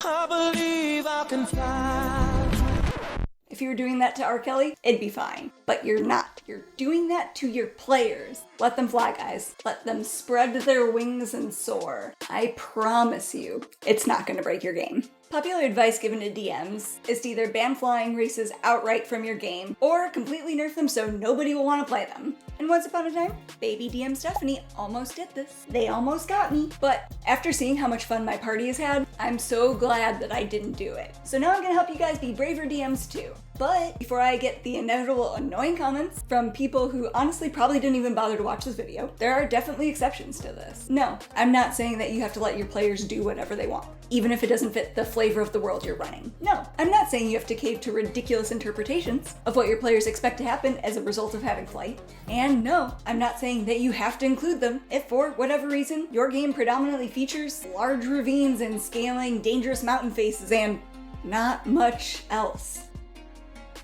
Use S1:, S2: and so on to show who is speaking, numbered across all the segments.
S1: I believe I can fly.
S2: If you were doing that to R. Kelly, it'd be fine. But you're not. You're doing that to your players. Let them fly, guys. Let them spread their wings and soar. I promise you, it's not gonna break your game. Popular advice given to DMs is to either ban flying races outright from your game, or completely nerf them so nobody will want to play them. And once upon a time, baby DM Stephanie almost did this. They almost got me. But after seeing how much fun my party has had, I'm so glad that I didn't do it. So now I'm gonna help you guys be braver DMs too. But before I get the inevitable annoying comments from people who honestly probably didn't even bother to watch this video, there are definitely exceptions to this. No, I'm not saying that you have to let your players do whatever they want, even if it doesn't fit the flavor of the world you're running. No, I'm not saying you have to cave to ridiculous interpretations of what your players expect to happen as a result of having flight. And no, I'm not saying that you have to include them if for whatever reason your game predominantly features large ravines and scaling dangerous mountain faces and not much else.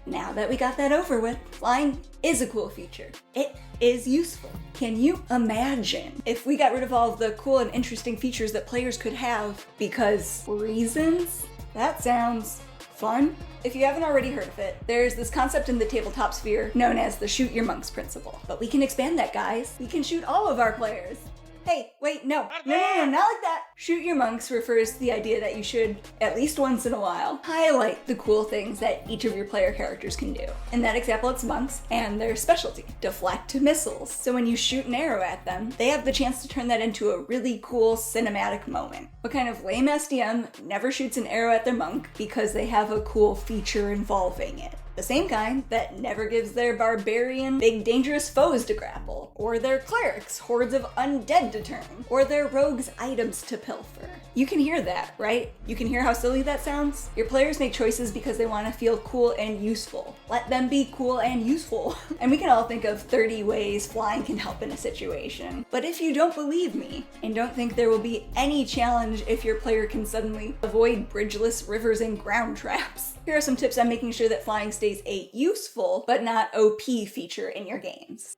S2: Now that we got that over with, flying is a cool feature. It is useful. Can you imagine if we got rid of all of the cool and interesting features that players could have because reasons? That sounds fun. If you haven't already heard of it, there's this concept in the tabletop sphere known as the shoot your monks principle. But we can expand that, guys. We can shoot all of our players. Hey, wait, no, not like that. Shoot your monks refers to the idea that you should, at least once in a while, highlight the cool things that each of your player characters can do. In that example, it's monks and their specialty, deflect missiles. So when you shoot an arrow at them, they have the chance to turn that into a really cool cinematic moment. What kind of lame SDM never shoots an arrow at their monk because they have a cool feature involving it? The same kind that never gives their barbarian big dangerous foes to grapple, or their clerics hordes of undead to turn, or their rogues items to pilfer. You can hear that, right? You can hear how silly that sounds? Your players make choices because they want to feel cool and useful. Let them be cool and useful. And we can all think of 30 ways flying can help in a situation. But if you don't believe me, and don't think there will be any challenge if your player can suddenly avoid bridgeless rivers and ground traps, here are some tips on making sure that flying stays a useful, but not OP feature in your games.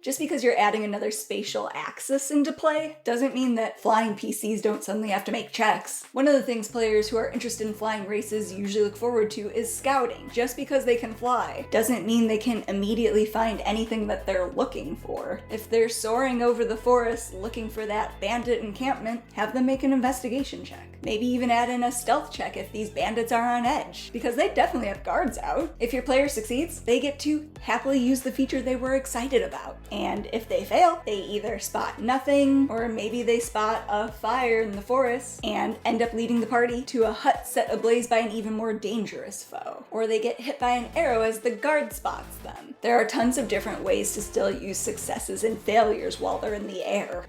S2: Just because you're adding another spatial axis into play doesn't mean that flying PCs don't suddenly have to make checks. One of the things players who are interested in flying races usually look forward to is scouting. Just because they can fly doesn't mean they can immediately find anything that they're looking for. If they're soaring over the forest looking for that bandit encampment, have them make an investigation check. Maybe even add in a stealth check if these bandits are on edge, because they definitely have guards out. If your player succeeds, they get to happily use the feature they were excited about. And if they fail, they either spot nothing, or maybe they spot a fire in the forest and end up leading the party to a hut set ablaze by an even more dangerous foe. Or they get hit by an arrow as the guard spots them. There are tons of different ways to still use successes and failures while they're in the air.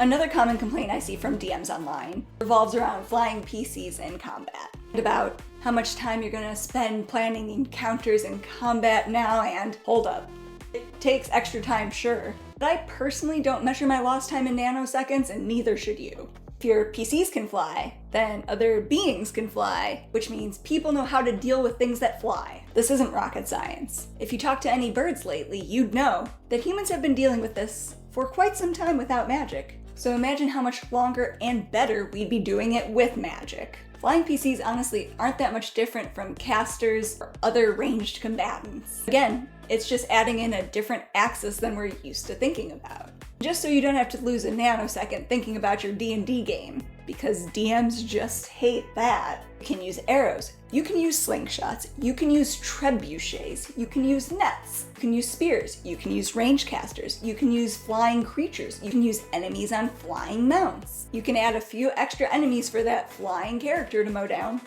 S2: Another common complaint I see from DMs online revolves around flying PCs in combat. About how much time you're gonna spend planning encounters in combat now, and hold up. It takes extra time, sure, but I personally don't measure my lost time in nanoseconds, and neither should you. If your PCs can fly, then other beings can fly, which means people know how to deal with things that fly. This isn't rocket science. If you talk to any birds lately, you'd know that humans have been dealing with this for quite some time without magic. So imagine how much longer and better we'd be doing it with magic. Flying PCs honestly aren't that much different from casters or other ranged combatants. Again, it's just adding in a different axis than we're used to thinking about. Just so you don't have to lose a nanosecond thinking about your D&D game, because DMs just hate that. You can use arrows, you can use slingshots, you can use trebuchets, you can use nets, you can use spears, you can use range casters, you can use flying creatures, you can use enemies on flying mounts. You can add a few extra enemies for that flying character to mow down.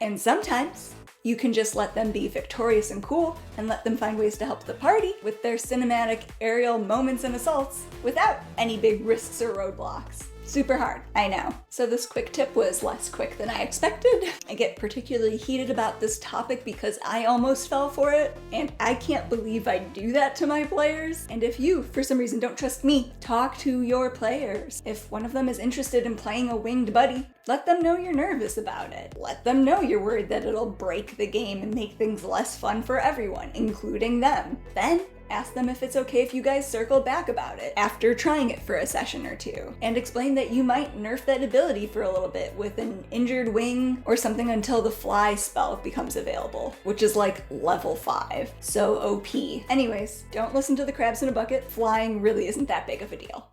S2: And sometimes, you can just let them be victorious and cool, and let them find ways to help the party with their cinematic aerial moments and assaults without any big risks or roadblocks. Super hard, I know. So this quick tip was less quick than I expected. I get particularly heated about this topic because I almost fell for it, and I can't believe I do that to my players. And if you, for some reason, don't trust me, talk to your players. If one of them is interested in playing a winged buddy, let them know you're nervous about it. Let them know you're worried that it'll break the game and make things less fun for everyone, including them. Then, Ask them if it's okay if you guys circle back about it after trying it for a session or two, and explain that you might nerf that ability for a little bit with an injured wing or something until the fly spell becomes available, which is like level 5. So OP. Anyways, don't listen to the crabs in a bucket. Flying really isn't that big of a deal.